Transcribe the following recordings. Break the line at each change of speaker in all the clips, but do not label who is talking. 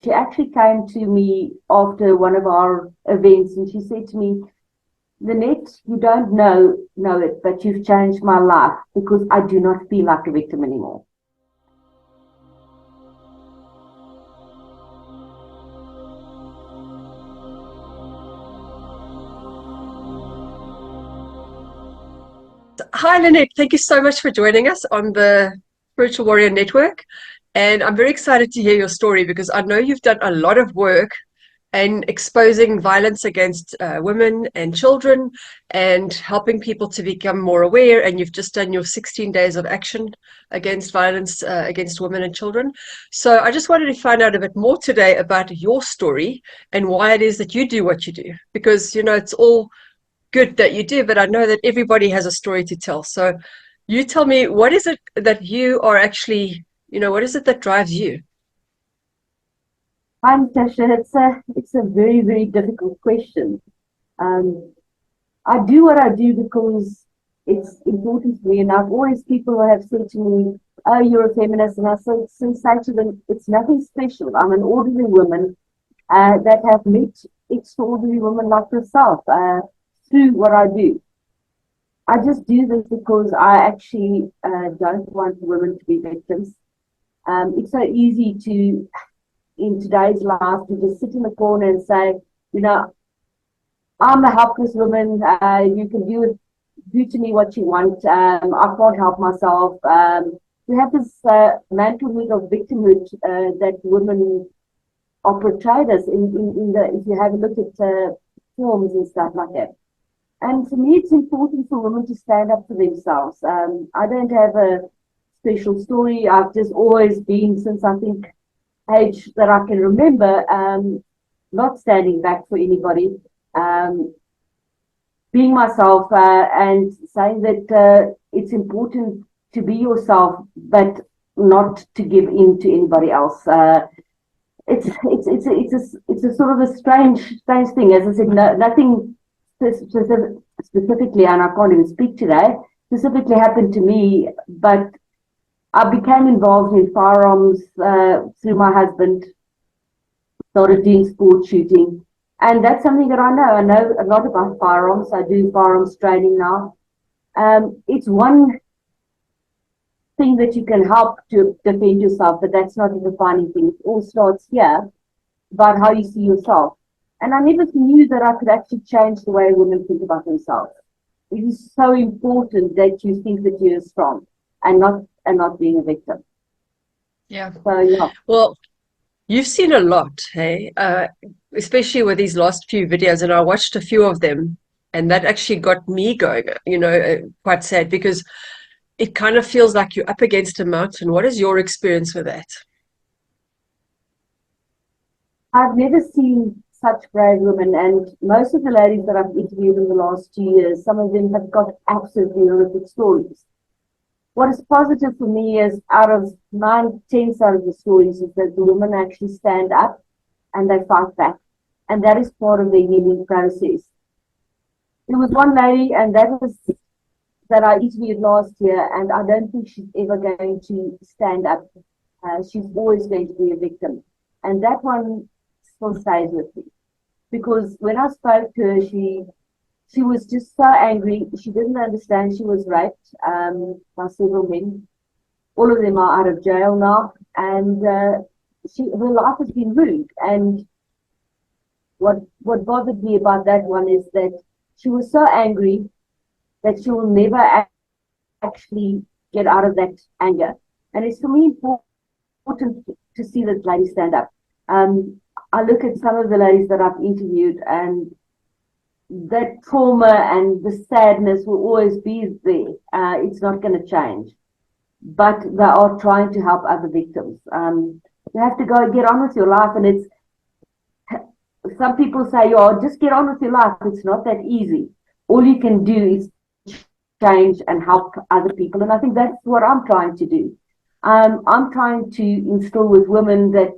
she actually came to me after one of our events, and she said to me, Lynette, you don't know it, but you've changed my life because I do not feel like a victim anymore.
Hi, Lynette. Thank you so much for joining us on the Spiritual Warrior Network. And I'm very excited to hear your story because I know you've done a lot of work in exposing violence against women and children and helping people to become more aware. And you've just done your 16 days of action against violence against women and children. So I just wanted to find out a bit more today about your story and why it is that you do what you do. Because, you know, it's all good that you do, but I know that everybody has a story to tell. So you tell me, what is it that you are actually, you know, what is it that drives you?
Hi, Natasha. It's a very, very difficult question. I do what I do because it's important to me, and I've always, people have said to me, oh, you're a feminist, and I say to them, it's nothing special. I'm an ordinary woman that have met extraordinary women like yourself through what I do. I just do this because I actually don't want women to be victims. It's so easy to, in today's life, to just sit in the corner and say, you know, I'm a helpless woman. You can do to me what you want. I can't help myself. We have this mantlehood of victimhood that women are portrayed as in the, if you have a look at films and stuff like that. And for me, it's important for women to stand up for themselves. I don't have a special story. I've just always been, since I think age that I can remember, not standing back for anybody, being myself and saying that it's important to be yourself, but not to give in to anybody else. It's a sort of a strange thing. As I said, nothing specifically, and I can't even speak today, specifically happened to me, but I became involved in firearms through my husband, started doing sport shooting, and that's something that I know. I know a lot about firearms. I do firearms training now. It's one thing that you can help to defend yourself, but that's not the defining thing. It all starts here, about how you see yourself. And I never knew that I could actually change the way women think about themselves. It is so important that you think that you're strong and not being a victim.
Yeah.
So yeah.
Well, you've seen a lot, hey? Especially with these last few videos, and I watched a few of them, and that actually got me going, you know, quite sad because it kind of feels like you're up against a mountain. What is your experience with that?
I've never seen such brave women, and most of the ladies that I've interviewed in the last 2 years, some of them have got absolutely horrific stories. What is positive for me is out of 9-10 of the stories is that the women actually stand up and they fight back, and that is part of the healing process. There was one lady, and that I interviewed last year, and I don't think she's ever going to stand up. She's always going to be a victim, and that one still stays with me, because when I spoke to her, she was just so angry. She didn't understand she was raped by several men. All of them are out of jail now, and her life has been ruined. And what bothered me about that one is that she was so angry that she will never actually get out of that anger. And it's for me important to see this lady stand up. I look at some of the ladies that I've interviewed, and that trauma and the sadness will always be there. It's not going to change. But they are trying to help other victims. You have to go get on with your life, and it's, some people say, oh, just get on with your life. It's not that easy. All you can do is change and help other people. And I think that's what I'm trying to do. I'm trying to instill with women that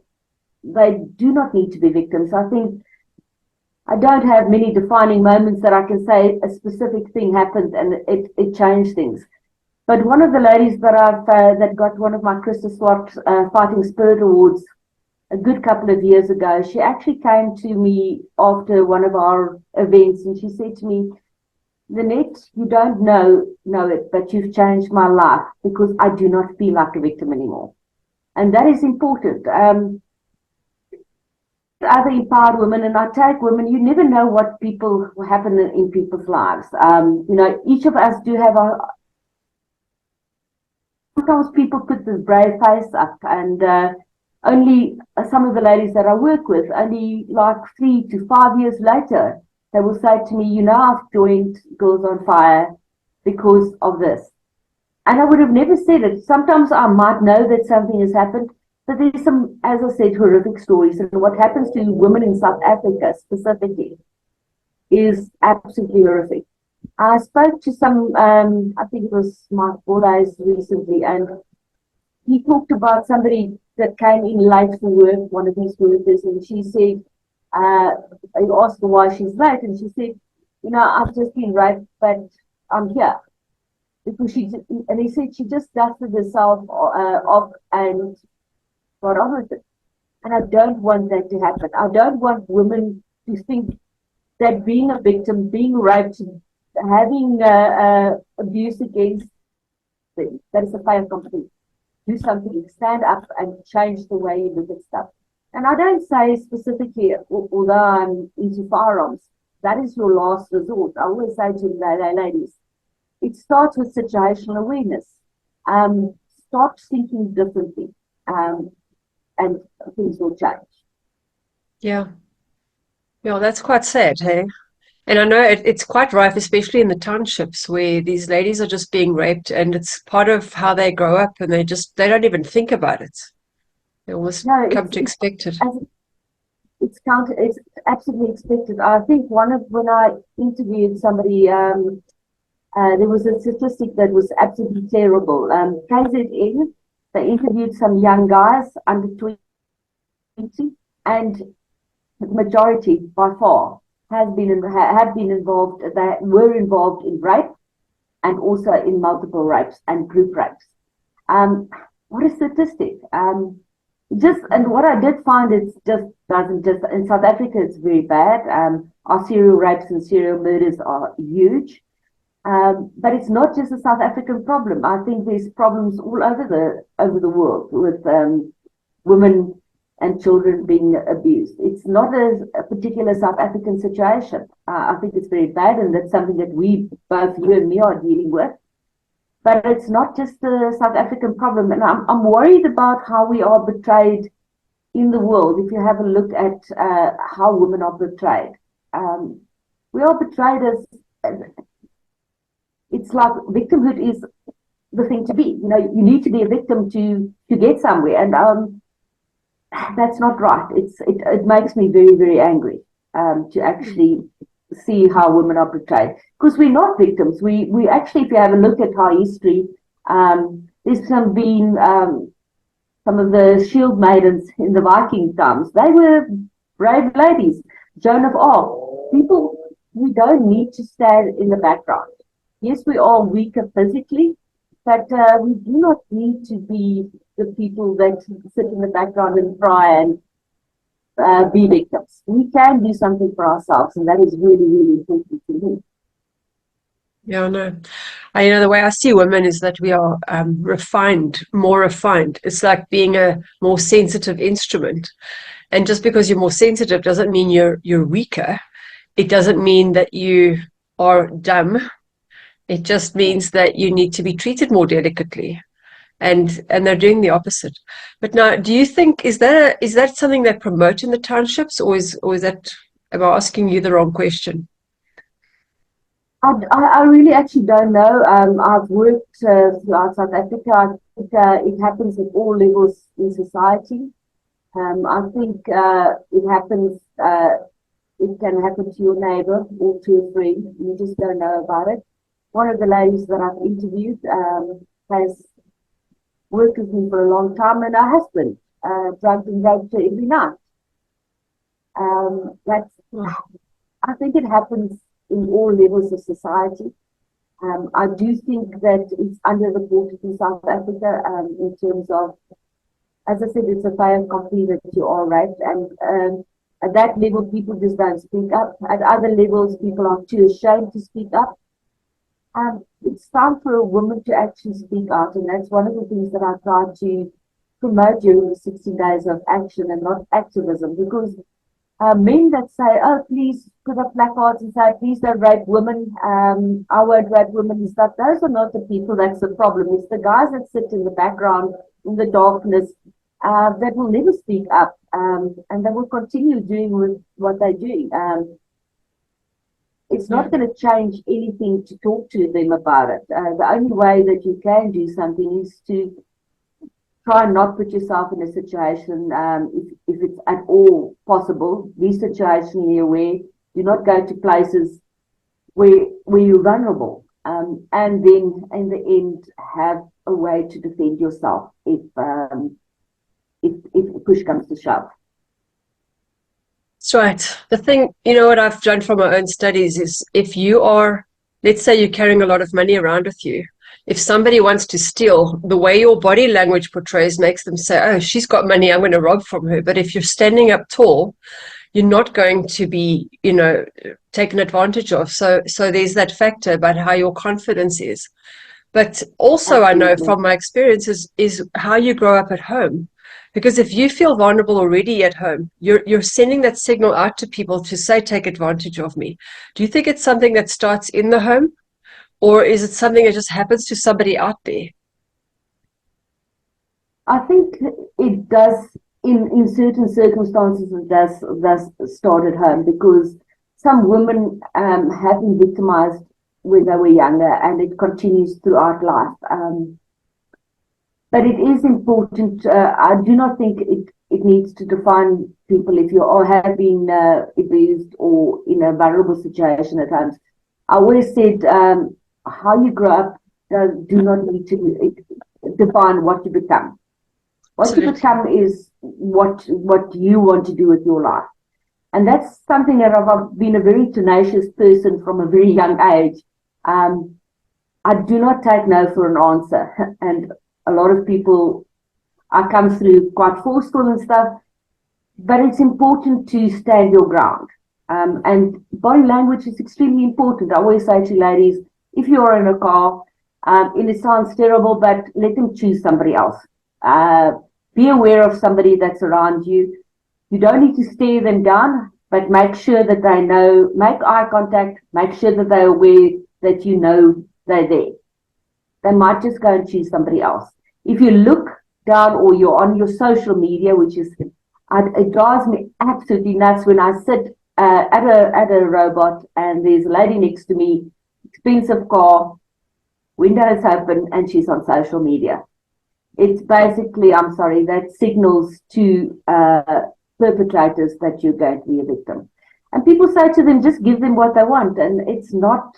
they do not need to be victims. I think I don't have many defining moments that I can say a specific thing happened and it changed things. But one of the ladies that that got one of my Christus Swart Fighting Spirit Awards a good couple of years ago. She actually came to me after one of our events, and she said to me, Lynette, you don't know it, but you've changed my life because I do not feel like a victim anymore. And that is important. Other empowered women, and I take women, you never know what happen in people's lives. Each of us do have our, sometimes people put this brave face up, and only some of the ladies that I work with, only like 3 to 5 years later, they will say to me, I've joined Girls on Fire because of this. And I would have never said it. Sometimes I might know that something has happened, but there's some, as I said, horrific stories. And what happens to women in South Africa specifically is absolutely horrific. I spoke to some, I think it was Mark Bordays recently, and he talked about somebody that came in late for work, one of his workers, and she said, I asked her why she's late, and she said, I've just been raped, but I'm here. Because and he said she just dusted herself off and got on with it. And I don't want that to happen. I don't want women to think that being a victim, being raped, having abuse against them, that is a fait accompli. Do something, stand up and change the way you look at stuff. And I don't say specifically, although I'm into firearms, that is your last resort. I always say to ladies, it starts with situational awareness. Start thinking differently, and things will change.
Yeah. Yeah, that's quite sad, hey? And I know it's quite rife, especially in the townships where these ladies are just being raped, and it's part of how they grow up, and they don't even think about it. They almost come to expect it.
It's absolutely expected. I think when I interviewed somebody, there was a statistic that was absolutely terrible. KZN, they interviewed some young guys under 20, and the majority by far have been involved. They were involved in rape, and also in multiple rapes and group rapes. What a statistic! And what I did find, it just doesn't just in South Africa. It's very bad. Our serial rapes and serial murders are huge. But it's not just a South African problem. I think there's problems all over the world with women and children being abused. It's not a particular South African situation. I think it's very bad, and that's something that both you and me are dealing with. But it's not just a South African problem, and I'm worried about how we are betrayed in the world. If you have a look at how women are betrayed, we are betrayed as it's like victimhood is the thing to be. You need to be a victim to get somewhere, and that's not right. It makes me very, very angry to actually see how women are portrayed, because we're not victims. We actually, if you have a look at our history, there's been some of the shield maidens in the Viking times. They were brave ladies. Joan of Arc. People, we don't need to stand in the background. Yes, we are weaker physically, but we do not need to be the people that sit in the background and cry and be victims. We can do something for ourselves, and that is really, really important to me.
Yeah, no. The way I see women is that we are more refined. It's like being a more sensitive instrument. And just because you're more sensitive doesn't mean you're weaker. It doesn't mean that you are dumb. It just means that you need to be treated more delicately. And they're doing the opposite. But now, do you think is that something they promote in the townships, or is that, am I asking you the wrong question?
I really actually don't know. I've worked throughout South Africa. I think it happens at all levels in society. I think it happens. It can happen to your neighbor or to a friend. You just don't know about it. One of the ladies that I've interviewed has worked with me for a long time, and her husband drugged and raped her every night. I think it happens in all levels of society. I do think that it's underreported in South Africa in terms of as I said, it's a fait accompli that you are raped, and at that level, people just don't speak up. At other levels, people are too ashamed to speak up. It's time for a woman to actually speak out, and that's one of the things that I try to promote during the 60 days of action and not activism, because men that say, oh, please put up placards and say, please don't rape women, I won't rape women and stuff, those are not the people that's the problem. It's the guys that sit in the background, in the darkness, that will never speak up, and they will continue doing with what they're doing. It's not going to change anything to talk to them about it. The only way that you can do something is to try and not put yourself in a situation, if it's at all possible, be situationally aware. Do not go to places where you're vulnerable, and then in the end have a way to defend yourself if push comes to shove.
That's right. The thing, what I've done from my own studies is, if you are, let's say you're carrying a lot of money around with you, if somebody wants to steal, the way your body language portrays makes them say, oh, she's got money, I'm going to rob from her. But if you're standing up tall, you're not going to be, taken advantage of. So there's that factor about how your confidence is. But also, I know from my experiences is how you grow up at home. Because if you feel vulnerable already at home, you're sending that signal out to people to say, take advantage of me. Do you think it's something that starts in the home, or is it something that just happens to somebody out there?
I think it does, in certain circumstances, it does start at home, because some women have been victimized when they were younger, and it continues throughout life. But it is important. I do not think it needs to define people if you have been abused or in a vulnerable situation at times. I always said how you grow up do not need to define what you become. What you become is what you want to do with your life. And that's something that I've been a very tenacious person from a very young age. I do not take no for an answer. And a lot of people, I come through quite forceful and stuff, but it's important to stand your ground. And body language is extremely important. I always say to ladies, if you are in a car, and it sounds terrible, but let them choose somebody else. Be aware of somebody that's around you. You don't need to stare them down, but make sure that they know, make eye contact, make sure that they're aware that you know they're there. They might just go and choose somebody else. If you look down or you're on your social media, which is, it drives me absolutely nuts when I sit at a robot and there's a lady next to me, expensive car, windows open, and she's on social media. It's basically, I'm sorry, that signals to perpetrators that you're going to be a victim. And people say to them, just give them what they want. And it's not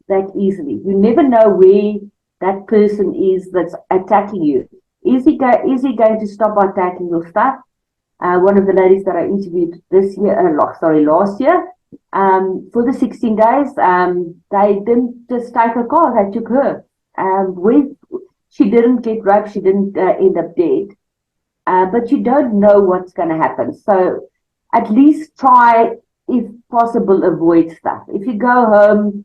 that easily. You never know where that person is that's attacking you. Is he going to stop attacking your stuff? One of the ladies that I interviewed last year, for the 16 days, they didn't just take her car, they took her. She didn't get raped, she didn't end up dead. But you don't know what's going to happen. So at least try, if possible, avoid stuff. If you go home,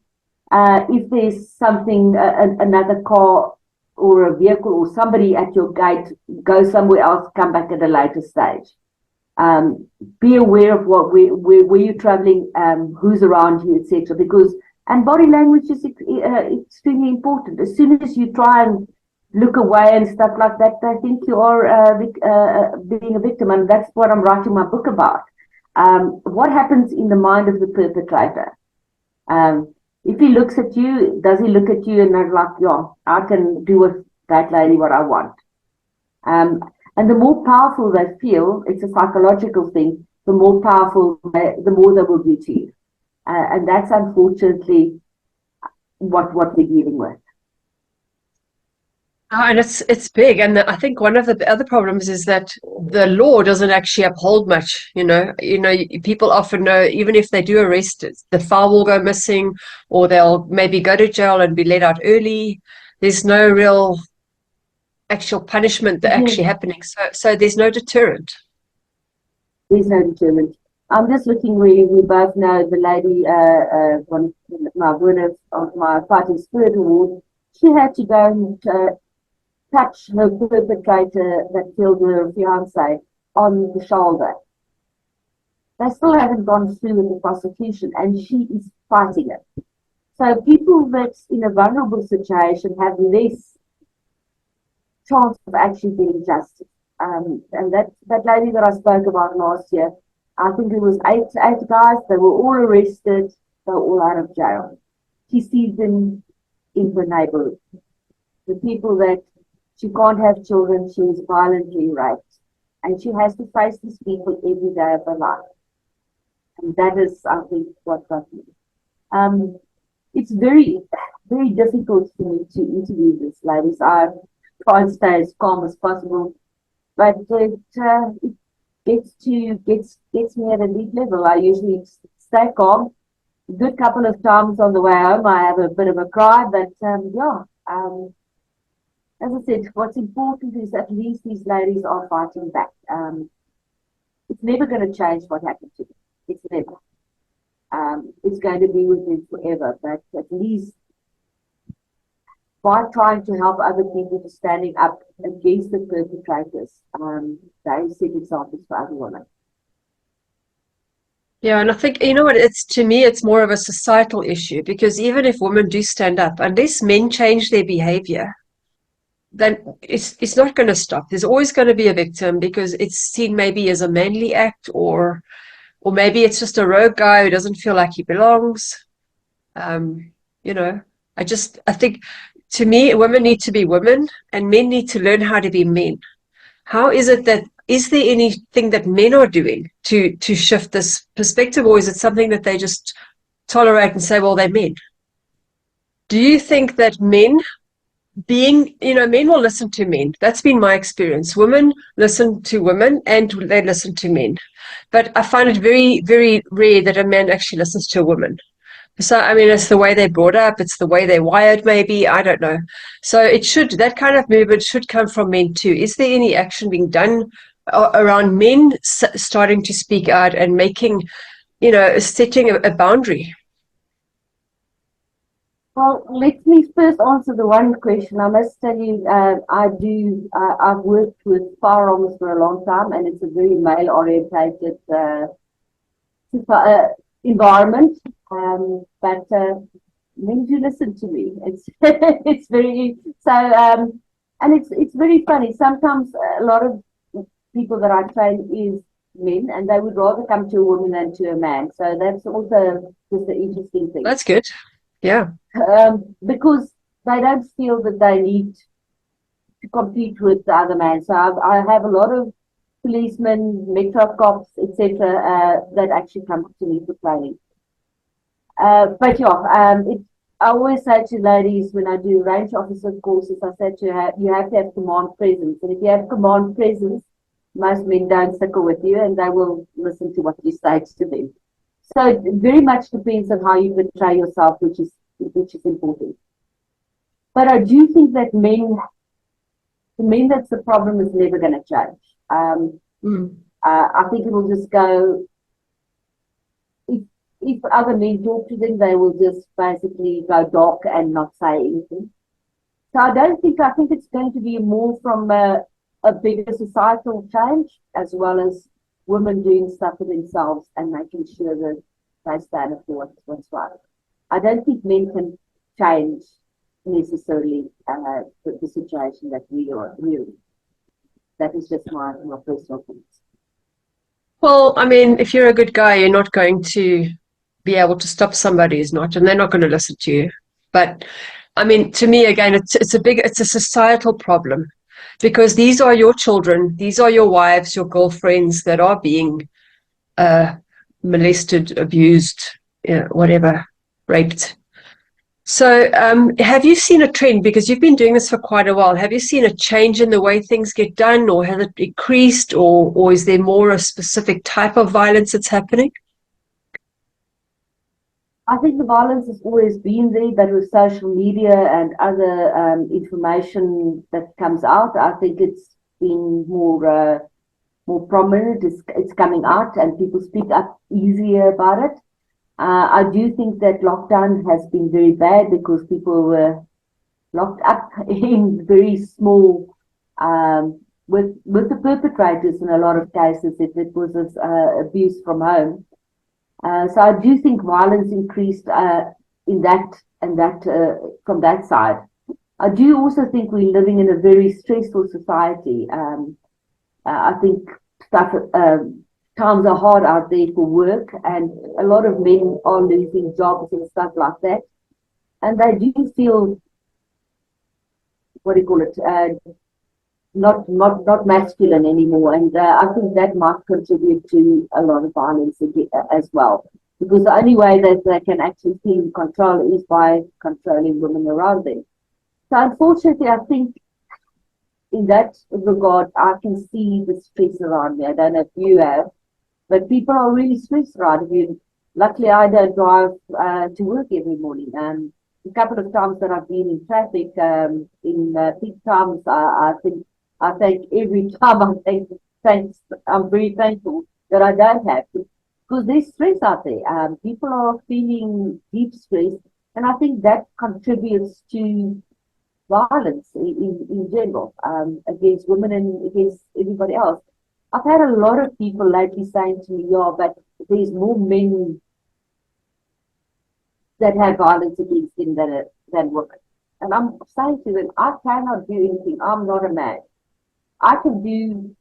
if there's something, another car or a vehicle or somebody at your gate, go somewhere else, come back at a later stage. Be aware of where you're traveling, who's around you, etc. And body language is extremely important. As soon as you try and look away and stuff like that, I think you are being a victim, and that's what I'm writing my book about. What happens in the mind of the perpetrator? If he looks at you, does he look at you and they're like, yeah, I can do with that lady what I want? And the more powerful they feel, it's a psychological thing, the more powerful, the more they will do to you. And that's unfortunately what we're dealing with.
And it's big, and I think one of the other problems is that the law doesn't actually uphold much. People often know, even if they do arrest, the file will go missing, or they'll maybe go to jail and be let out early. There's no real actual punishment that
Yes.
actually happening. So there's no deterrent.
There's no deterrent. I'm just looking where we both know the lady, one of my winners of my Fighting Spirit Award. She had to go and touch her perpetrator that killed her fiance on the shoulder. They still haven't gone through with the prosecution, and she is fighting it. So people that's in a vulnerable situation have less chance of actually getting justice. And that lady that I spoke about last year, I think it was eight guys. They were all arrested. They were all out of jail. She sees them in her neighborhood. The people that she can't have children, she was violently raped. And she has to face these people every day of her life. And that is, I think, what got me. It's very, very difficult for me to interview these ladies. I try and stay as calm as possible, but it gets me at a deep level. I usually stay calm. A good couple of times on the way home, I have a bit of a cry, but as I said, what's important is at least these ladies are fighting back. It's never going to change what happened to them. It's never. It's going to be with them forever, but at least by trying to help other people to standing up against the perpetrators, they set examples for other women.
Yeah, and I think, you know what, to me, it's more of a societal issue, because even if women do stand up, unless men change their behavior, then it's not going to stop. There's always going to be a victim, because it's seen maybe as a manly act, or maybe it's just a rogue guy who doesn't feel like he belongs. You know, I think, to me, women need to be women and men need to learn how to be men. How is it that, is there anything that men are doing to shift this perspective, or is it something that they just tolerate and say, well, they're men? Do you think that men will listen to men? That's been my experience. Women listen to women and they listen to men. But I find it very, very rare that a man actually listens to a woman. So, I mean, it's the way they're brought up. It's the way they're wired, maybe. I don't know. So that kind of movement should come from men too. Is there any action being done around men starting to speak out and making, setting a boundary?
Well, let me first answer the one question. I must tell you, I've worked with firearms for a long time, and it's a very male-orientated environment. But men do listen to me. It's very so, and it's very funny. Sometimes a lot of people that I train is men, and they would rather come to a woman than to a man. So that's also just an interesting thing.
That's good. Yeah.
Because they don't feel that they need to compete with the other man. So I have a lot of policemen, metro cops, etc., that actually come to me for training. But yeah, I always say to ladies when I do range officer courses, I say you have to have command presence. And if you have command presence, most men don't stickle with you and they will listen to what you say to them. So it very much depends on how you portray yourself, which is important. But I do think that the men that's the problem is never going to change. I think it will just go, if other men talk to them, they will just basically go dark and not say anything. So I think it's going to be more from a bigger societal change, as well as women doing stuff for themselves and making sure that they stand up for what's right. I don't think men can change necessarily the situation that we are in. That is just my personal opinion.
Well, I mean, if you're a good guy, you're not going to be able to stop somebody who's not, and they're not going to listen to you. But I mean, to me, again, it's a societal problem, because these are your children, these are your wives, your girlfriends that are being molested, abused, whatever, raped. So have you seen a trend, because you've been doing this for quite a while, have you seen a change in the way things get done, or has it increased, or is there more a specific type of violence that's happening?
I think the violence has always been there, but with social media and other information that comes out, I think it's been more prominent. It's coming out, and people speak up easier about it. I do think that lockdown has been very bad because people were locked up in very small, with the perpetrators in a lot of cases if it was abuse from home. So I do think violence increased in that and that from that side. I do also think we're living in a very stressful society. I think stuff times are hard out there for work, and a lot of men are losing jobs and stuff like that, and they do feel, what do you call it, not masculine anymore, and I think that might contribute to a lot of violence as well, because the only way that they can actually feel control is by controlling women around them. So unfortunately, I think in that regard, I can see the stress around me. I don't know if you have, but people are really stressed around me. Luckily, I don't drive to work every morning. A couple of times that I've been in traffic in peak times, I think every time I'm very thankful that I don't have to, because there's stress out there. People are feeling deep stress, and I think that contributes to violence in general, against women and against everybody else. I've had a lot of people lately saying to me, yeah, but there's more men that have violence against them than women. And I'm saying to them, I cannot do anything. I'm not a man. I can do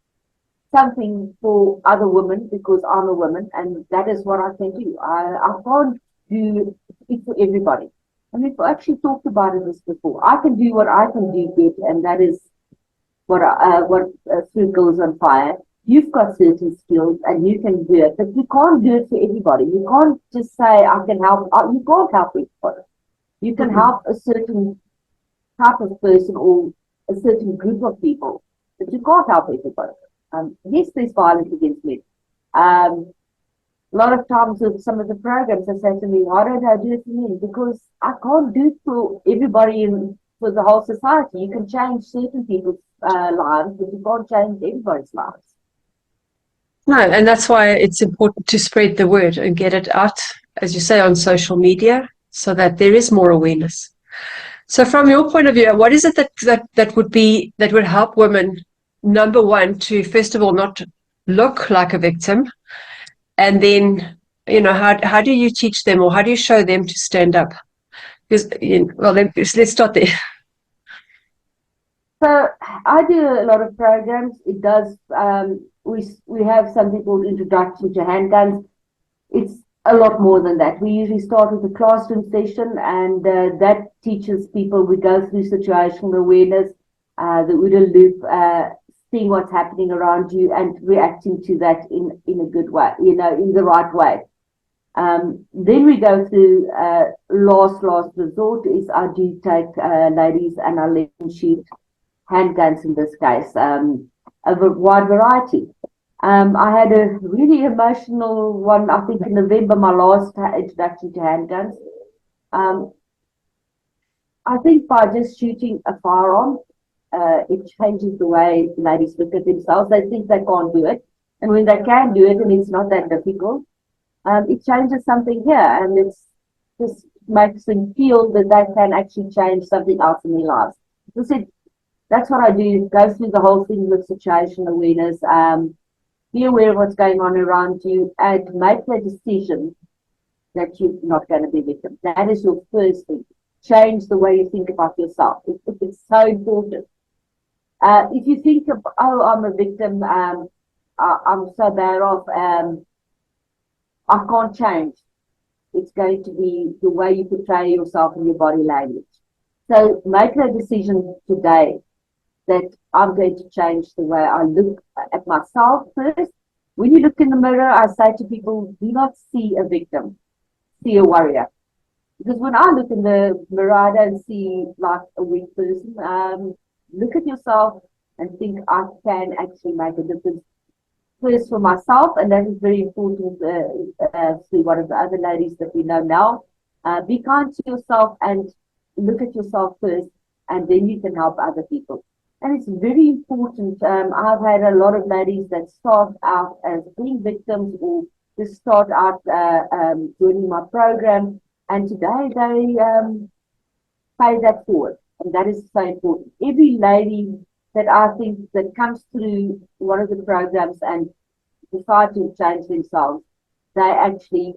something for other women because I'm a woman, and that is what I can do. I can't do it for everybody. And we've actually talked about this before. I can do what I can do good, and that is what through Girls on Fire. You've got certain skills and you can do it, but you can't do it for everybody. You can't just say, I can help. You can't help everybody. You can help a certain type of person or a certain group of people, but you can't help everybody. Yes, there's violence against men. A lot of times with some of the programs, they say to me, why don't I do it for men? Because I can't do it for everybody and for the whole society. You can change certain people's lives, but you can't change everybody's lives.
No, and that's why it's important to spread the word and get it out, as you say, on social media, so that there is more awareness. So from your point of view, what is it that would help women, number one, to first of all not look like a victim, and then, how do you teach them, or how do you show them to stand up? Because, let's start there.
So I do a lot of programs. It does. We have something called Introduction to Handguns. It's a lot more than that. We usually start with a classroom session, and that teaches people. We go through situational awareness, the OODA loop, seeing what's happening around you and reacting to that in a good way, in the right way. Then we go through last resort is I do take ladies and I let them shoot handguns in this case, of a wide variety. I had a really emotional one, I think in November, my last introduction to handguns. I think by just shooting a firearm, it changes the way ladies look at themselves. They think they can't do it. And when they can do it, and it's not that difficult, it changes something here. And it's just makes them feel that they can actually change something else in their lives. That's what I do, go through the whole thing with situational awareness, be aware of what's going on around you, and make the decision that you're not going to be a victim. That is your first thing. Change the way you think about yourself. It's so important. If you think of, oh, I'm a victim, I'm so bad off, I can't change. It's going to be the way you portray yourself in your body language. So make the decision today that I'm going to change the way I look at myself first. When you look in the mirror, I say to people, do not see a victim, see a warrior. Because when I look in the mirror, I don't see like a weak person. Look at yourself and think I can actually make a difference. First for myself, and that is very important. See one of the other ladies that we know now, Be kind to yourself and look at yourself first, and then you can help other people. And it's very important. I've had a lot of ladies that start out as being victims or just start out joining my program, and today they pay that forward, and that is so important. Every lady that I think that comes through one of the programs and decide to change themselves, they actually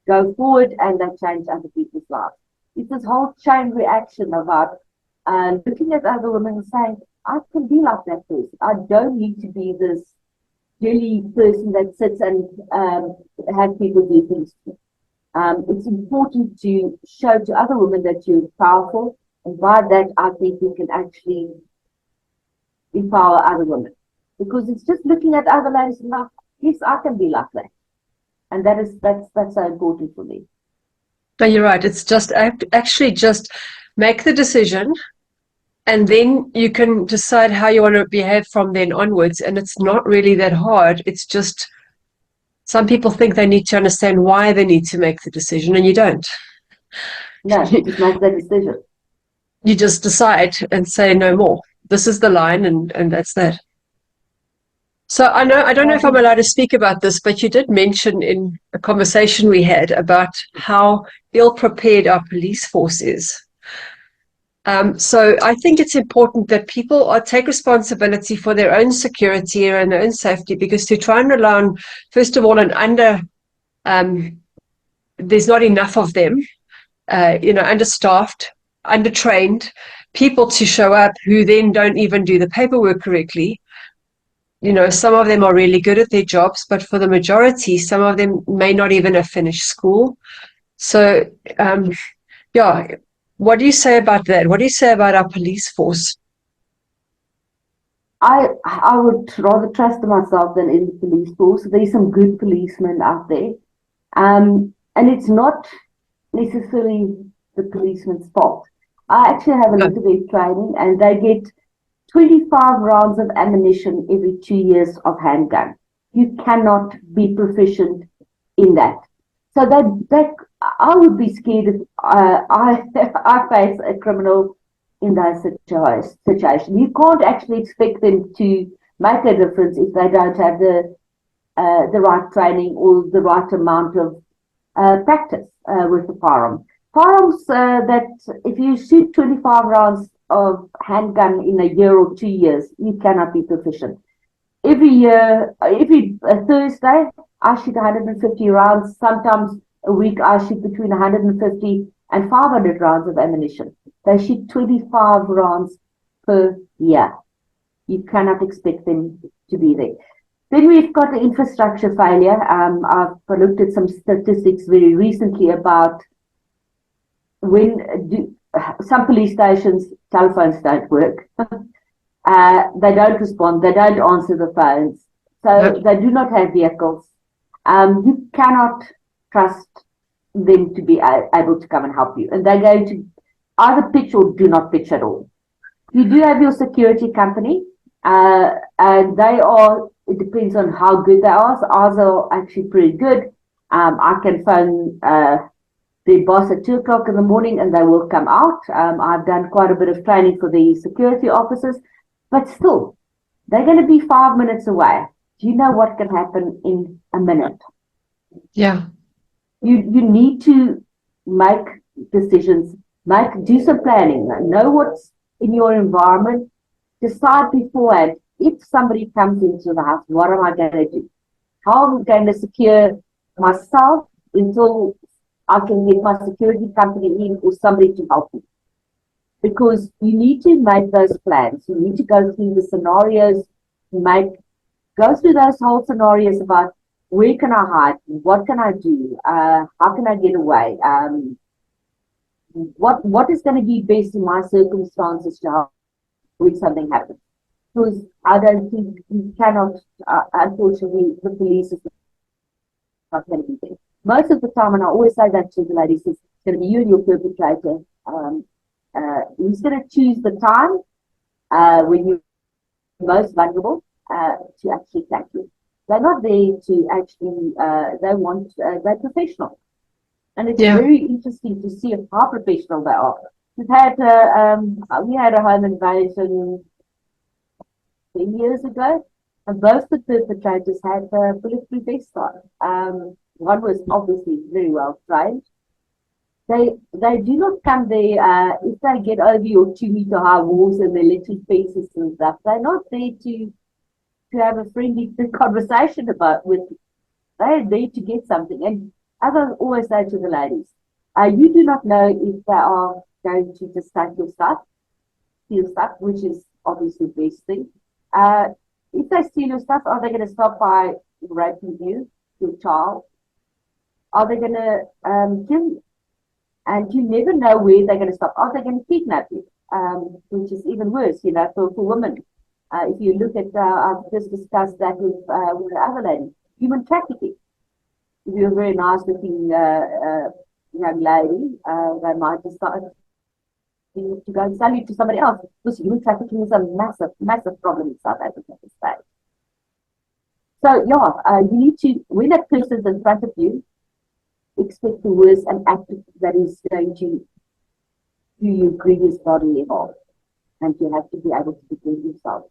go forward and they change other people's lives. It's this whole chain reaction about looking at other women and saying, I can be like that person. I don't need to be this jelly person that sits and has people do things to me. It's important to show to other women that you're powerful, and by that I think we can actually empower other women, because it's just looking at other ladies and like, yes, I can be like that, and that's so important for me.
No, you're right. It's just actually just make the decision, and then you can decide how you want to behave from then onwards. And it's not really that hard. It's just some people think they need to understand why they need to make the decision, and you don't.
No, just make the decision.
You just decide and say no more. This is the line, and that's that. So I don't know if I'm allowed to speak about this, but you did mention in a conversation we had about how ill-prepared our police force is. So I think it's important that people take responsibility for their own security and their own safety, because to try and rely on, first of all, there's not enough of them, understaffed, undertrained people to show up who then don't even do the paperwork correctly. Some of them are really good at their jobs, but for the majority, some of them may not even have finished school. So, what do you say about that? What do you say about our police force?
I would rather trust myself than in the police force. There's some good policemen out there. And it's not necessarily the policeman's fault. I actually have a look at their training, and they get 25 rounds of ammunition every 2 years of handgun. You cannot be proficient in that. So that I would be scared if I face a criminal in that situation. You can't actually expect them to make a difference if they don't have the right training or the right amount of practice with the firearm. Firearms that if you shoot 25 rounds of handgun in a year or 2 years, you cannot be proficient. Every year, every Thursday, I shoot 150 rounds. Sometimes a week, I shoot between 150 and 500 rounds of ammunition. They shoot 25 rounds per year. You cannot expect them to be there. Then we've got the infrastructure failure. I've looked at some statistics very recently about some police stations, telephones don't work. They don't respond. They don't answer the phones. So they do not have vehicles. You cannot trust them to be able to come and help you. And they're going to either pitch or do not pitch at all. You do have your security company, and they are, it depends on how good they are. So ours are actually pretty good. I can phone the boss at 2 o'clock in the morning and they will come out. I've done quite a bit of training for the security officers, but still, they're going to be 5 minutes away. Do you know what can happen in a minute?
Yeah.
You need to make decisions, do some planning, know what's in your environment, decide beforehand. If somebody comes into the house, what am I going to do? How am I going to secure myself until I can get my security company in or somebody to help me? Because you need to make those plans. You need to go through the scenarios, go through those whole scenarios about where can I hide, what can I do, how can I get away, what is going to be best in my circumstances to help when something happens. Because I don't think you cannot, unfortunately, the police is not going to be there. Most of the time, and I always say that to the ladies, it's going to be you and your perpetrator. Who's going to choose the time when you're most vulnerable to actually attack you. They're not there to actually, they're professional. And it's
Yeah.
very interesting to see how professional they are. We had a home invasion 10 years ago, and both the perpetrators had bulletproof vests on. One was obviously very well trained. They do not come there if they get over your 2 meter high walls and the electric fences and stuff. They're not there to have a friendly conversation with. They're there to get something. And as I always say to the ladies, you do not know if they are going to just take your stuff, steal stuff, which is obviously the best thing. If they steal your stuff, are they going to stop by raping you, your child? Are they going to kill you? And you never know where they're going to stop. Are they going to kidnap you? Which is even worse, for women. If you look at, I've just discussed that with the other lady, human trafficking. If you're a very nice-looking young lady, they might decide to go and sell you to somebody else. Because human trafficking is a massive, massive problem in South Africa at this stage. So, you need to, when that person's in front of you, expect the worst and act that is going to do your grievous bodily harm. And you have to be able to defend yourself.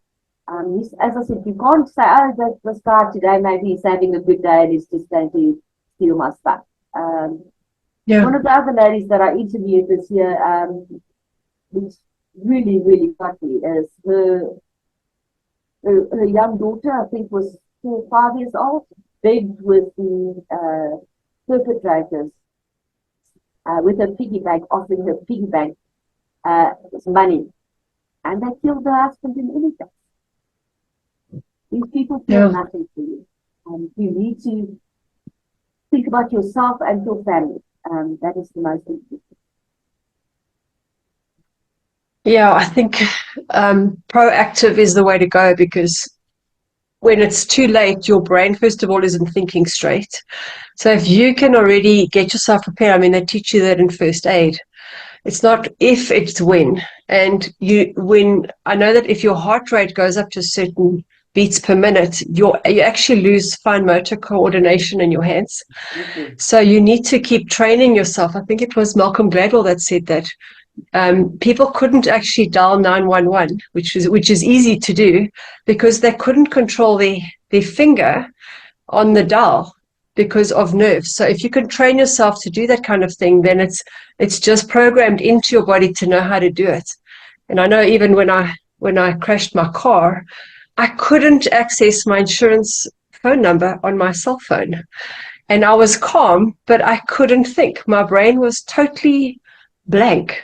As I said, you can't say, this guy today maybe he's having a good day and he's just going to steal my stuff. One of the other ladies that I interviewed this year, which really, really got me, is her young daughter, I think was 4 or 5 years old, begged with the perpetrators with her piggy bank, offering her piggy bank money. And they killed her husband in anything. These people feel nothing for you. You need to think about yourself and your family. That is the most important.
Yeah, I think proactive is the way to go, because when it's too late, your brain, first of all, isn't thinking straight. So if you can already get yourself prepared, I mean, they teach you that in first aid. It's not if, it's when. And when I know that if your heart rate goes up to a certain beats per minute, you actually lose fine motor coordination in your hands.
Mm-hmm.
So you need to keep training yourself. I think it was Malcolm Gladwell that said that people couldn't actually dial 911, which is easy to do, because they couldn't control their finger on the dial because of nerves. So if you can train yourself to do that kind of thing, then it's just programmed into your body to know how to do it. And I know even when I crashed my car, I couldn't access my insurance phone number on my cell phone. And I was calm, but I couldn't think. My brain was totally blank.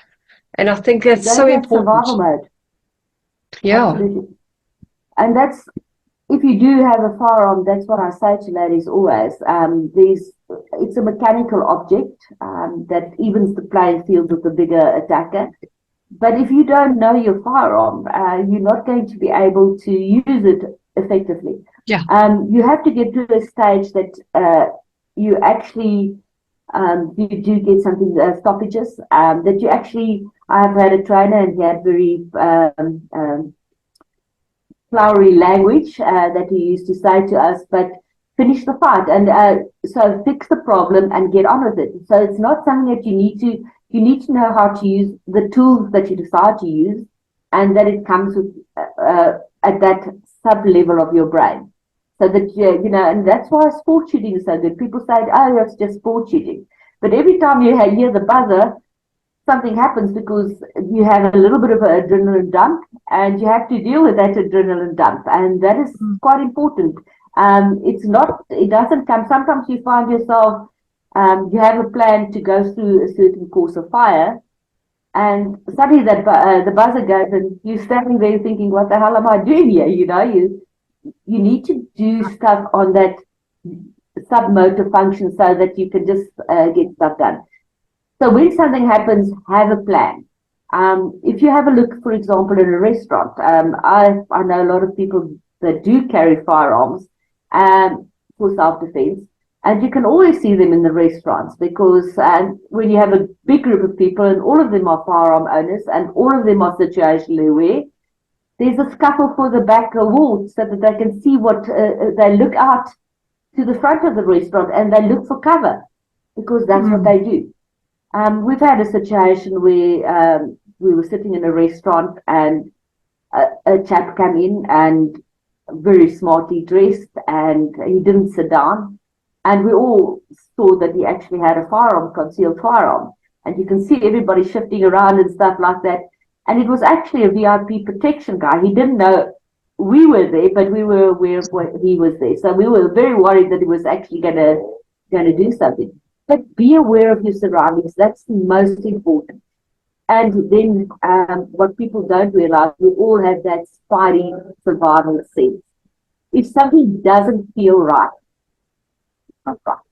And I think that's so important.
Survival mode.
Yeah.
Absolutely. And that's, if you do have a firearm, that's what I say to ladies always. It's a mechanical object that evens the playing field with the bigger attacker. But if you don't know your firearm, you're not going to be able to use it effectively.
Yeah.
You have to get to a stage that you actually you do get something stoppages. That you actually, I've had a trainer and he had very flowery language that he used to say to us, but finish the fight and so fix the problem and get on with it. So it's not something that you need to know how to use the tools that you decide to use, and that it comes with at that sub level of your brain. So that and that's why sport shooting is so good. People say, "Oh, it's just sport shooting," but every time you hear the buzzer, something happens because you have a little bit of an adrenaline dump, and you have to deal with that adrenaline dump, and that is quite important. It doesn't come. Sometimes you find yourself. You have a plan to go through a certain course of fire, and suddenly that the buzzer goes, and you're standing there thinking, "What the hell am I doing here?" You need to do stuff on that submotor function so that you can just get stuff done. So when something happens, have a plan. If you have a look, for example, in a restaurant, I know a lot of people that do carry firearms for self-defense. And you can always see them in the restaurants because when you have a big group of people and all of them are firearm owners and all of them are situationally aware, there's a scuttle for the back wall so that they can see what they look out to the front of the restaurant and they look for cover. because that's what they do. We've had a situation where we were sitting in a restaurant and a chap came in and very smartly dressed, and he didn't sit down. And we all saw that he actually had a firearm, concealed firearm. And you can see everybody shifting around and stuff like that. And it was actually a VIP protection guy. He didn't know we were there, but we were aware of what he was there. So we were very worried that he was actually gonna do something. But be aware of your surroundings. That's the most important. And then what people don't realize, we all have that spidey survival sense. If something doesn't feel right, it's not right.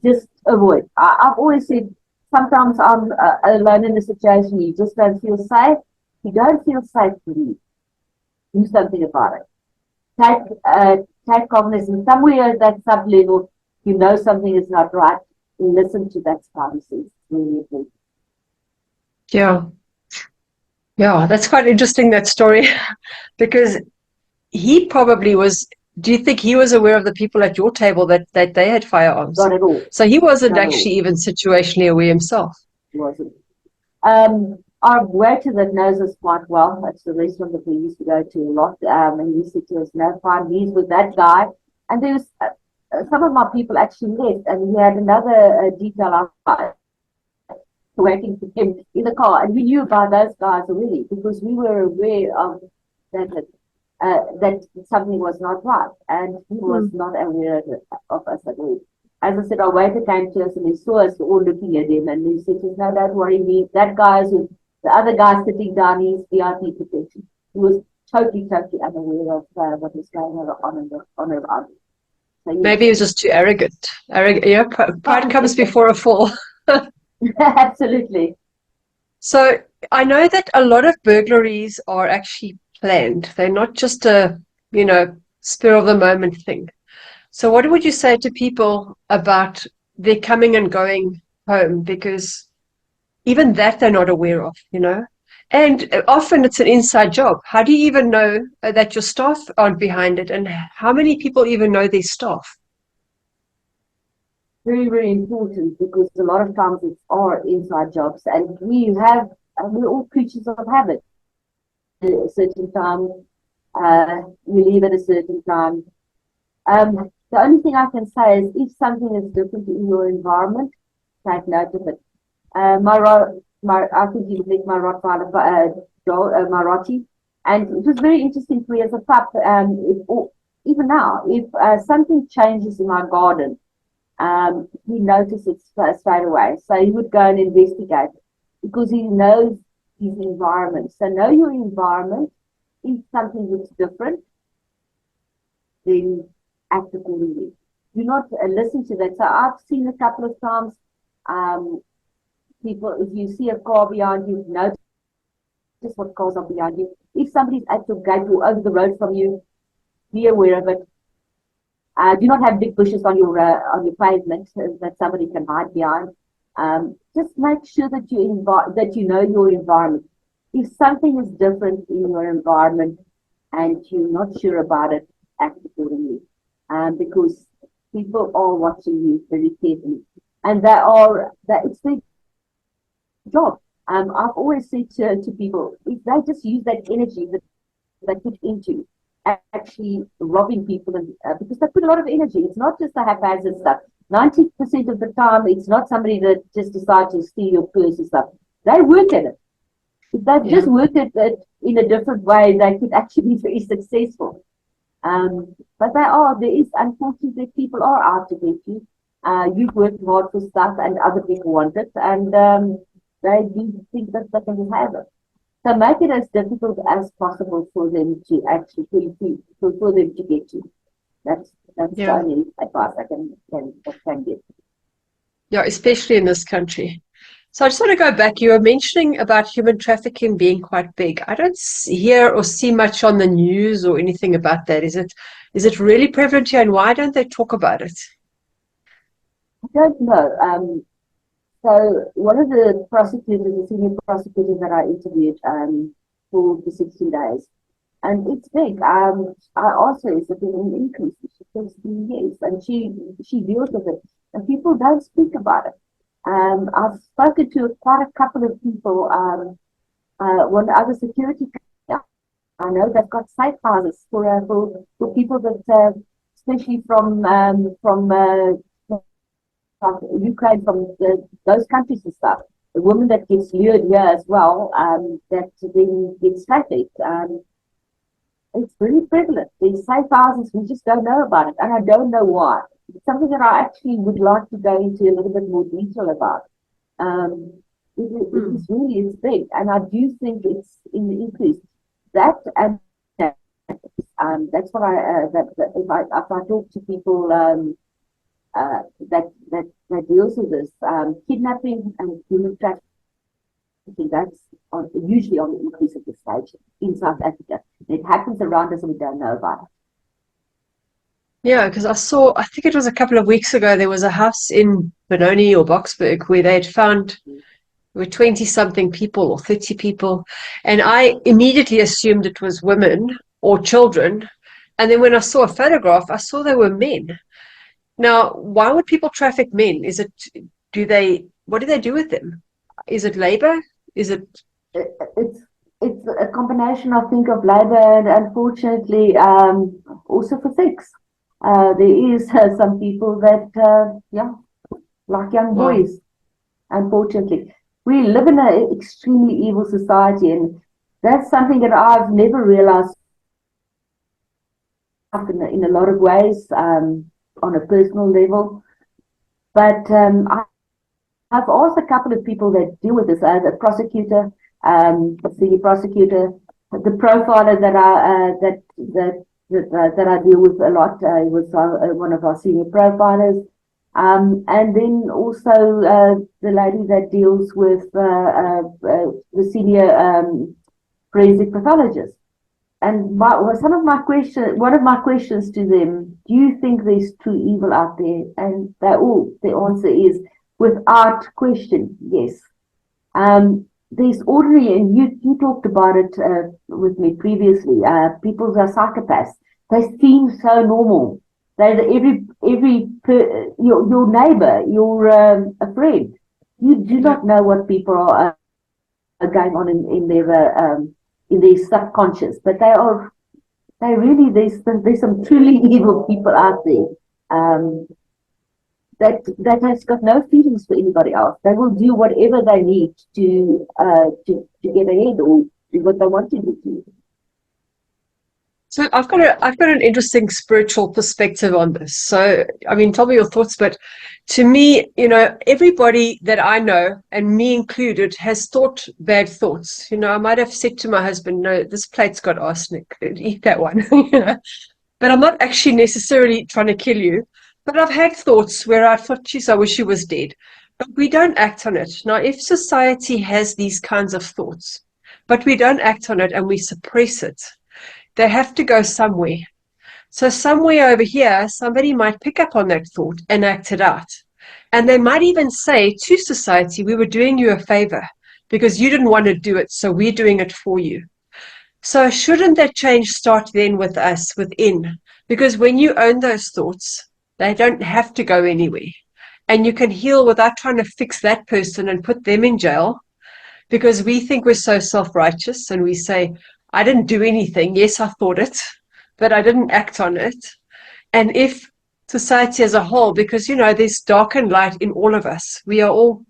Just avoid. I've always said, sometimes I'm alone in a situation, you just don't feel safe. You don't feel safe, please do something about it. Take cognizance. Somewhere at that sub level, you know something is not right. Listen to that spidey sense. It's really important.
Yeah, that's quite interesting, that story, because he probably was. Do you think he was aware of the people at your table that they had firearms?
Not at all.
So he wasn't actually even situationally aware himself.
He wasn't. Our waiter that knows us quite well, that's the restaurant that we used to go to a lot, and he said to us, no, fine, he's with that guy. And there was some of my people actually left, and we had another detail outside waiting for him in the car, and we knew about those guys already because we were aware of that something was not right, and he was not aware of us at all. As I said, our waiter came to us and he saw us all looking at him, and he said, no, don't worry, that guy is with the other guy sitting down, he's VIP protection. He was totally unaware of what was going on around him. So
maybe he was just too arrogant. Yeah, pride comes before a fall.
Absolutely.
So I know that a lot of burglaries are actually planned. They're not just a, spur of the moment thing. So what would you say to people about their coming and going home? Because even that they're not aware of, And often it's an inside job. How do you even know that your staff aren't behind it? And how many people even know their staff?
Very, very important, because a lot of times it's our inside jobs, and we're all creatures of habit. At a certain time, we leave at a certain time. The only thing I can say is, if something is different in your environment, take note of it. I think you met my Rottweiler, Marotti, and it was very interesting for me as a pup. Even now, if something changes in my garden, he notices straight away. So he would go and investigate because he knows his environment. So know your environment. If something looks different, then act accordingly. Do not listen to that. So I've seen a couple of times people, if you see a car behind you, notice what cars are behind you. If somebody's at your gate or over the road from you, be aware of it. Do not have big bushes on your pavement that somebody can hide behind. Just make sure that you know your environment. If something is different in your environment and you're not sure about it, act accordingly. Because people are watching you very carefully, and it's their job. I've always said to people, if they just use that energy that they put into actually robbing people, and because they put a lot of energy, it's not just the haphazard stuff. 90% of the time, it's not somebody that just decides to steal your purse and stuff. They work at it. If they just worked at it in a different way, they could actually be very successful. But there is, unfortunately, people are out to get you. You've worked hard for stuff and other people want it, and they do think that they can have it. So make it as difficult as possible for them to actually, for them to get you. That's the only advice I can give.
Yeah, especially in this country. So I just want to go back. You were mentioning about human trafficking being quite big. I don't hear or see much on the news or anything about that. Is it really prevalent here, and why don't they talk about it?
I don't know. So one of the prosecutors, the senior prosecutors that I interviewed for the 16 days, and it's big. I also is it an increase? She says yes, and she deals with it. and people don't speak about it. I've spoken to quite a couple of people. One other security company, I know they've got safe houses for people that, especially from Ukraine, from those countries and stuff. The woman that gets lured here as well, that then gets trafficked. It's very prevalent. These safe houses, we just don't know about it, and I don't know why. It's something that I actually would like to go into a little bit more detail about. It is really is big, and I do think it's in the increase. That and that's what if I talk to people that deals with this kidnapping and human trafficking, that's usually on the increase at this stage in South Africa. It happens around us and we don't know about it.
Yeah, because I think it was a couple of weeks ago, there was a house in Benoni or Boksburg where they'd found there were 20-something people or 30 people, and I immediately assumed it was women or children. And then when I saw a photograph, I saw they were men. Now, why would people traffic men? What do they do with them? Is it labor? Is it?
It's a combination, I think, of labor and unfortunately also for sex. There is some people that, like young boys, unfortunately. We live in an extremely evil society, and that's something that I've never realized in a lot of ways on a personal level. But I've asked a couple of people that deal with this, a prosecutor, a senior prosecutor, the profiler that I deal with a lot was one of our senior profilers, and then also the lady that deals with the senior forensic pathologist. And one of my questions to them: do you think there's true evil out there? And the answer is, without question, yes. There's ordinary, and you talked about it with me previously. People are psychopaths. They seem so normal. They're your neighbor, a friend. You do not know what people are going on in their subconscious, but there's some truly evil people out there. That has got no feelings for anybody else. They will do whatever they need to get ahead or do what they want to do.
So I've got an interesting spiritual perspective on this. So, I mean, tell me your thoughts, but to me, everybody that I know, and me included, has thought bad thoughts. I might have said to my husband, no, this plate's got arsenic, eat that one, But I'm not actually necessarily trying to kill you. But I've had thoughts where I thought, geez, I wish she was dead. But we don't act on it. Now, if society has these kinds of thoughts, but we don't act on it and we suppress it, they have to go somewhere. So somewhere over here, somebody might pick up on that thought and act it out. And they might even say to society, we were doing you a favor because you didn't want to do it, so we're doing it for you. So shouldn't that change start then with us, within? Because when you own those thoughts, they don't have to go anywhere. And you can heal without trying to fix that person and put them in jail, because we think we're so self-righteous and we say, I didn't do anything. Yes, I thought it, but I didn't act on it. And if society as a whole, because, there's dark and light in all of us. We all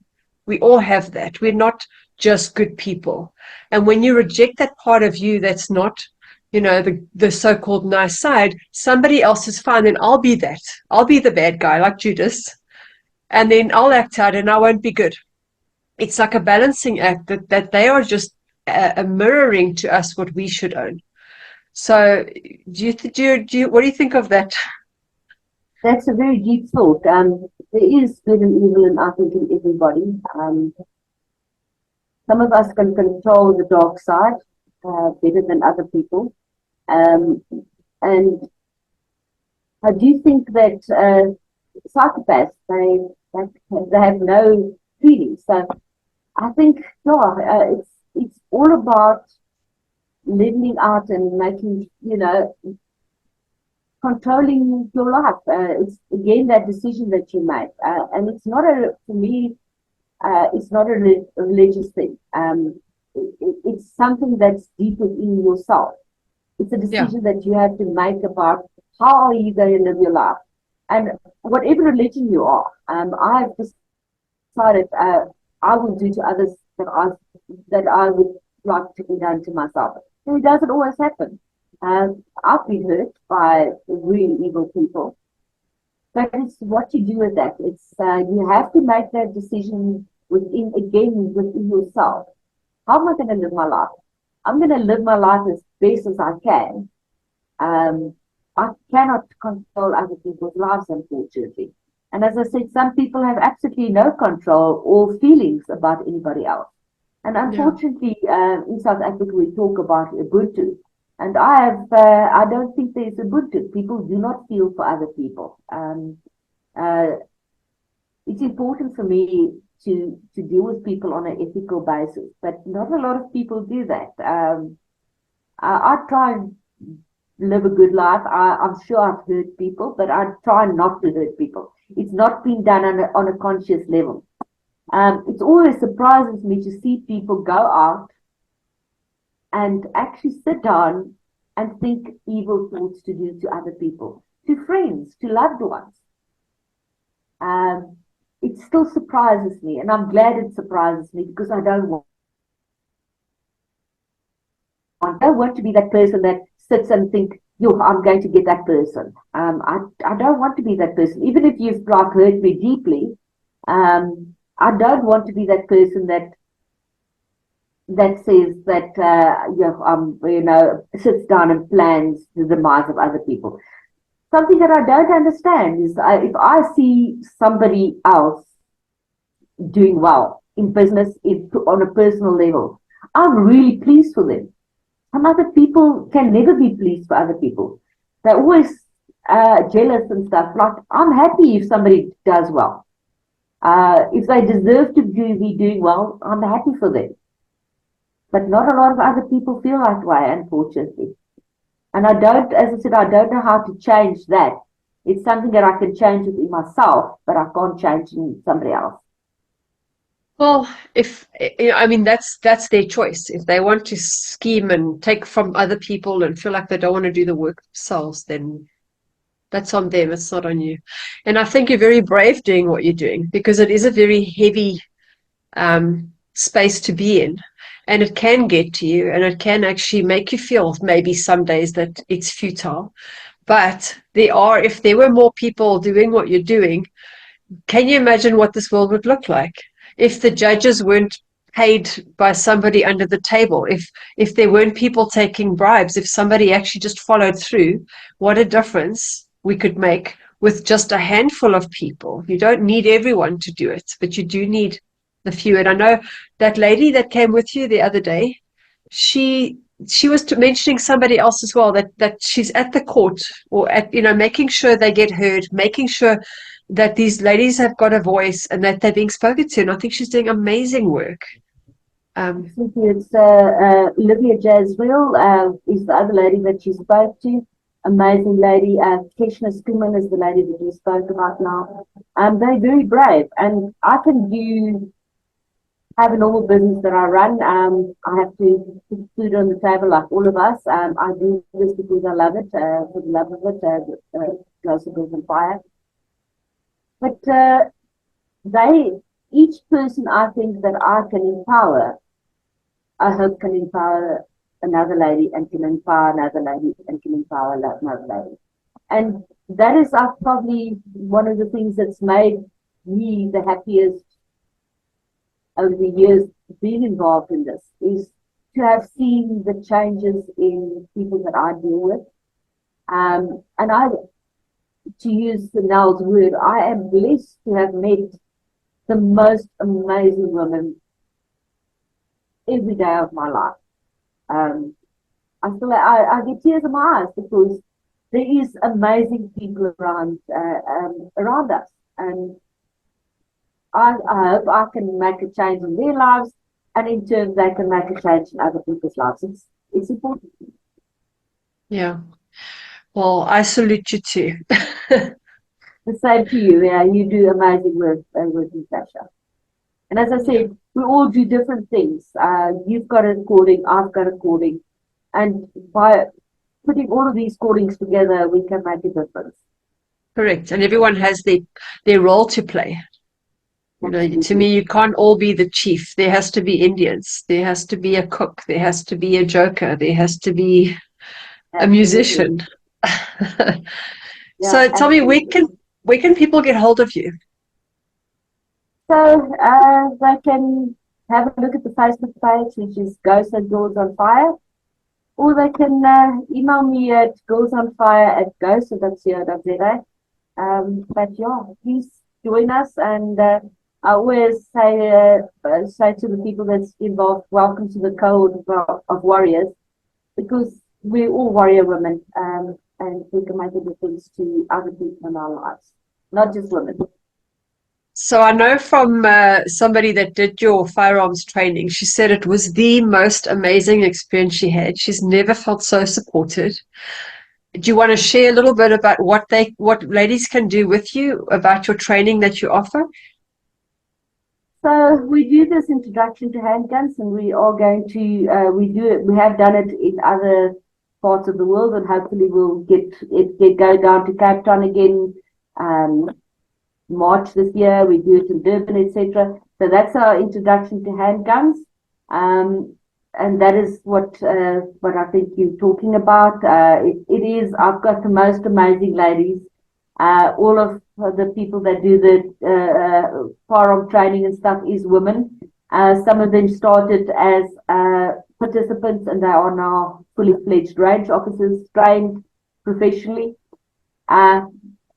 have that. We're not just good people. And when you reject that part of you that's not, the so-called nice side, somebody else is fine, then I'll be that. I'll be the bad guy, like Judas. And then I'll act out and I won't be good. It's like a balancing act that they are just mirroring to us what we should own. So what do you think of that?
That's a very deep thought. There is good and evil, and I think in everybody. Some of us can control the dark side better than other people. And I do think that psychopaths, they have no feelings. So I think, it's all about leveling out and making, controlling your life. It's again that decision that you make, and it's not a for me. It's not a religious thing. It's something that's deep within yourself. It's a
Yeah.
decision that you have to make about how are you going to live your life, and whatever religion you are. I've decided I will do to others that I would like to be done to myself. And it doesn't always happen. I've been hurt by really evil people, but it's what you do with that. It's you have to make that decision within yourself. How am I going to live my life? I'm going to live my life as best as I can. I cannot control other people's lives, unfortunately. And as I said, some people have absolutely no control or feelings about anybody else. And
Yeah.
unfortunately, in South Africa, we talk about Ubuntu. And I don't think there's Ubuntu. People do not feel for other people. Uh, it's important for me to deal with people on an ethical basis, but not a lot of people do that. I try and live a good life. I'm sure I've hurt people, but I try not to hurt people. It's not been done on a conscious level. It always surprises me to see people go out and actually sit down and think evil thoughts to do to other people, to friends, to loved ones. Um, it still surprises me, and I'm glad it surprises me because I don't want to be that person that sits and think, yo, I'm going to get that person. I don't want to be that person. Even if you've like hurt me deeply, I don't want to be that person that says that sits down and plans the demise of other people. Something that I don't understand is if I see somebody else doing well in business, on a personal level, I'm really pleased for them. Some other people can never be pleased for other people. They're always jealous and stuff. Like, I'm happy if somebody does well. If they deserve to be doing well, I'm happy for them. But not a lot of other people feel that way, unfortunately. And I don't, as I said, I don't know how to change that. It's something that I can change within myself, but I can't change in somebody else.
Well, I mean, that's their choice. If they want to scheme and take from other people and feel like they don't want to do the work themselves, then that's on them. It's not on you. And I think you're very brave doing what you're doing because it is a very heavy space to be in. And it can get to you and it can actually make you feel maybe some days that it's futile. But if there were more people doing what you're doing, can you imagine what this world would look like if the judges weren't paid by somebody under the table, if there weren't people taking bribes, if somebody actually just followed through, what a difference we could make with just a handful of people. You don't need everyone to do it, but you do need the few. And I know that lady that came with you the other day, she was mentioning somebody else as well, that she's at the court or at, making sure they get heard, making sure that these ladies have got a voice and that they're being spoken to. And I think she's doing amazing work.
It's Olivia Jaswell is the other lady that you spoke to. Amazing lady. Keshna Skuman is the lady that you spoke about now. They're very brave, and I can have a normal business that I run. I have to put food on the table like all of us. I do this because I love it, for the love of it, gosa and fire. But each person I think that I can empower, I hope can empower another lady and can empower another lady and can empower another lady. And that is probably one of the things that's made me the happiest over the years being involved in this, is to have seen the changes in people that I deal with. And to use Nell's word, I am blessed to have met the most amazing women every day of my life. I get tears in my eyes because there is amazing people around us, and I hope I can make a change in their lives, and in turn they can make a change in other people's lives. It's important.
Yeah. Well, I salute you too.
The same to you. Yeah, you do amazing work, with Natasha. And as I said, we all do different things. You've got a calling, I've got a calling. And by putting all of these callings together, we can make a difference.
Correct. And everyone has their role to play. You know, to
Absolutely.
me, you can't all be the chief. There has to be Indians. There has to be a cook. There has to be a joker. There has to be a
Absolutely.
musician.
Yeah,
So tell me,
absolutely.
where can people get hold of you?
So they can have a look at the Facebook page, which is Gosa Girls on Fire, or they can email me at girlsonfire@gosa.co.za. But yeah, please join us, and I always say to the people that's involved, welcome to the code of warriors, because we're all warrior women, and we can make a difference to other people in our lives, not just women.
So I know from somebody that did your firearms training, she said it was the most amazing experience she had. She's never felt so supported. Do you want to share a little bit about what ladies can do with you about your training that you offer?
So we do this introduction to handguns, and we are going to we do it. We have done it in other parts of the world, and hopefully we'll go down to Cape Town again. Um, March this year, we do it in Durban, etc. So that's our introduction to handguns, um, and that is what I think you're talking about. It is. I've got the most amazing ladies. All of the people that do the firearm training and stuff is women. Some of them started as participants, and they are now fully fledged range officers trained professionally. Uh,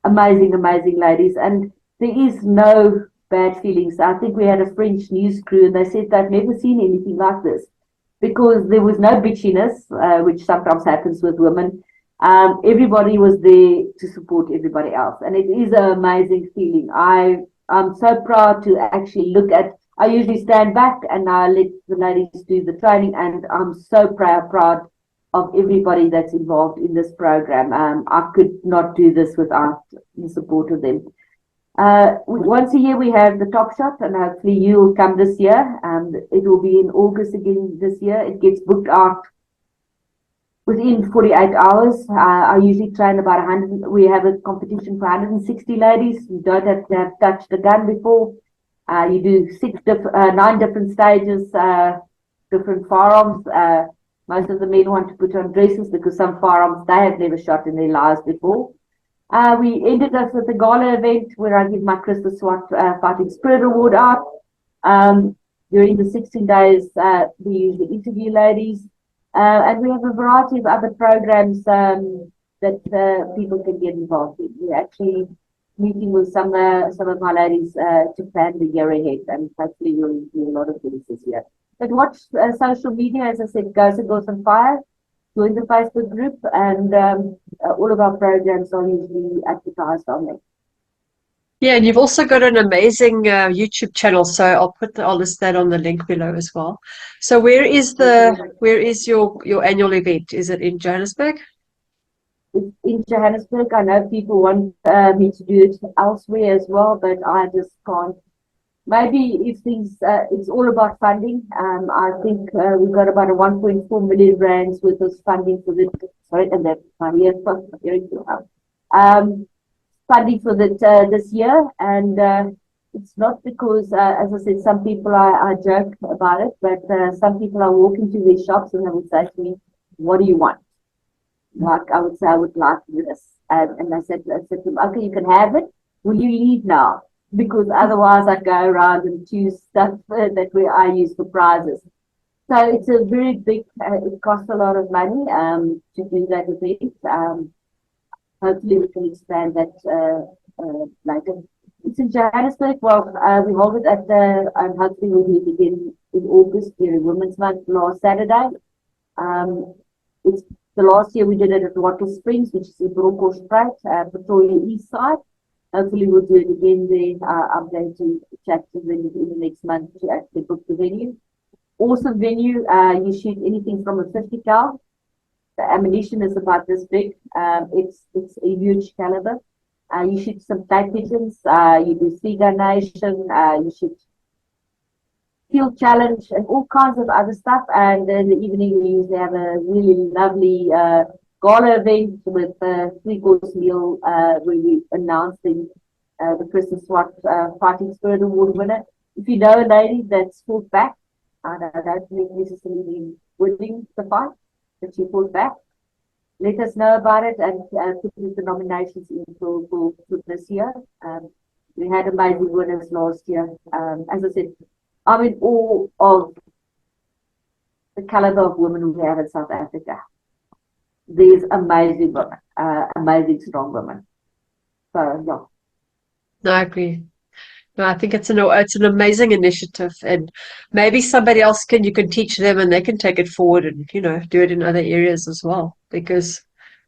amazing ladies, and there is no bad feelings. I think we had a French news crew, and they said they've never seen anything like this, because there was no bitchiness, which sometimes happens with women. Everybody was there to support everybody else, and it is an amazing feeling. I'm so proud to actually look at. I usually stand back and I let the ladies do the training, and I'm so proud of everybody that's involved in this program. I could not do this without the support of them. Once a year we have the Top Shot, and hopefully you'll come this year. It will be in August again this year. It gets booked out within 48 hours. I usually train about 100. We have a competition for 160 ladies. You don't have to have touched a gun before. You do 9 different stages, different firearms. Most of the men want to put on dresses because some firearms they have never shot in their lives before. We ended up with a gala event where I give my Christmas SWAT Fighting Spirit Award out. During the 16 days, we usually interview ladies. And we have a variety of other programs that people can get involved in. We're actually meeting with some of my ladies to plan the year ahead, and hopefully we'll do a lot of things this year. But watch social media, as I said, Goes on Fire. Join the Facebook group, and all of our programs are usually advertised on there.
Yeah, and you've also got an amazing YouTube channel, so I'll list that on the link below as well. So where is your annual event? Is it in Johannesburg?
It's in Johannesburg. I know people want me to do it elsewhere as well, but I just can't. Maybe if things, it's all about funding. I think we've got about a 1.4 million rands worth of funding for the, sorry, and that's my hearing too loud. Funding for this year, and it's not because, as I said, some people I joke about it, but some people are walking to their shops and they would say to me, "What do you want?" Like I would say, "I would like this," and I said to them, "Okay, you can have it. Will you leave now?" Because otherwise I go around and choose stuff that I use for prizes. So it's a very big, it costs a lot of money to do that event. Hopefully we can expand that later. It's in Johannesburg. Well, we hold it at and hopefully we'll do it again in August during Women's Month last Saturday. It's the last year we did it at Wattle Springs, which is in Bronkhorstspruit, Pretoria East Side. Hopefully we'll do it again there. I'm going to chat to them in the next month to actually book the venue. Awesome venue. You shoot anything from a 50 cal The ammunition is about this big. It's a huge caliber. You shoot some tight pigeons. You do sea gun nation. You shoot field challenge and all kinds of other stuff. And in the evening, we usually have a really lovely gala event with a three-course meal where we announce the Christmas SWAT Fighting Spirit Award winner. If you know a lady that's fought back, I don't think necessarily winning the fight, but she fought back, let us know about it and put the nominations in for this year. We had amazing winners last year. As I said, I'm in awe of the caliber of women we have in South Africa. There's amazing women, amazing strong women. So, yeah.
No, I agree. No, I think it's an amazing initiative, and maybe somebody else you can teach them and they can take it forward and, do it in other areas as well. Because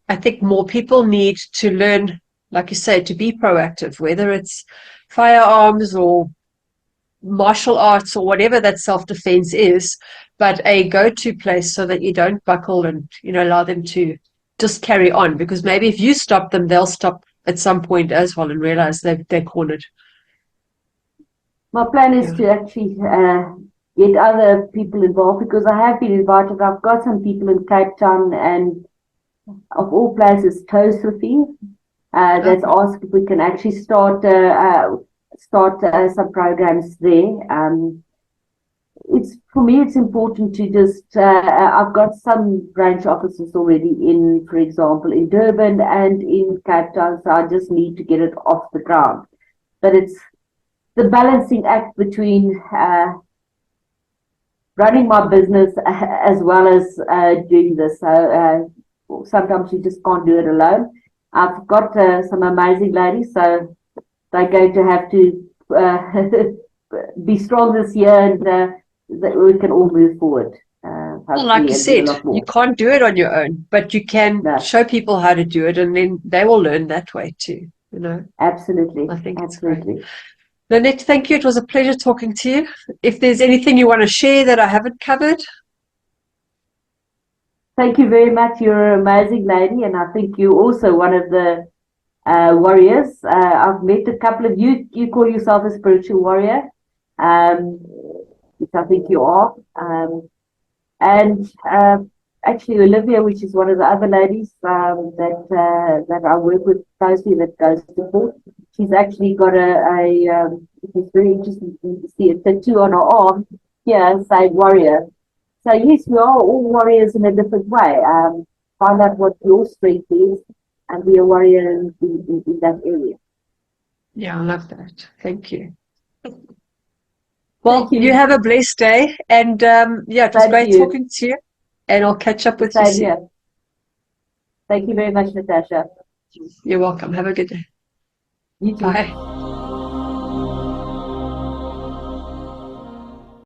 I think more people need to learn, like you say, to be proactive, whether it's firearms or martial arts or whatever that self-defense is, but a go-to place so that you don't buckle and, allow them to just carry on. Because maybe if you stop them, they'll stop at some point as well and realize they're cornered.
My plan is to actually get other people involved, because I have been invited. I've got some people in Cape Town and, of all places, Toasrefie, that's asked if we can actually start some programs there. For me, it's important to just, I've got some branch offices already in, for example, in Durban and in Cape Town, so I just need to get it off the ground. But it's the balancing act between running my business as well as doing this. So sometimes you just can't do it alone. I've got some amazing ladies, so they're going to have to be strong this year, and that we can all move forward.
Well, like you said, you can't do it on your own, but you can show people how to do it, and then they will learn that way too.
Absolutely.
I think it's great. Lynette, thank you. It was a pleasure talking to you. If there's anything you want to share that I haven't covered.
Thank you very much. You're an amazing lady, and I think you're also one of the warriors. I've met a couple of you. You call yourself a spiritual warrior, which I think you are. And actually, Olivia, which is one of the other ladies that I work with closely, that goes to court. She's actually got it's very interesting to see a tattoo on her arm here saying warrior. So yes, we are all warriors in a different way. Find out what your strength is and be a warrior in that area.
Yeah, I love that. Thank you. Well, you have a blessed day, and it was great talking to you, and I'll catch up with you soon.
Here. Thank you very much, Natasha.
You're welcome. Have a good day.
You too.
Bye.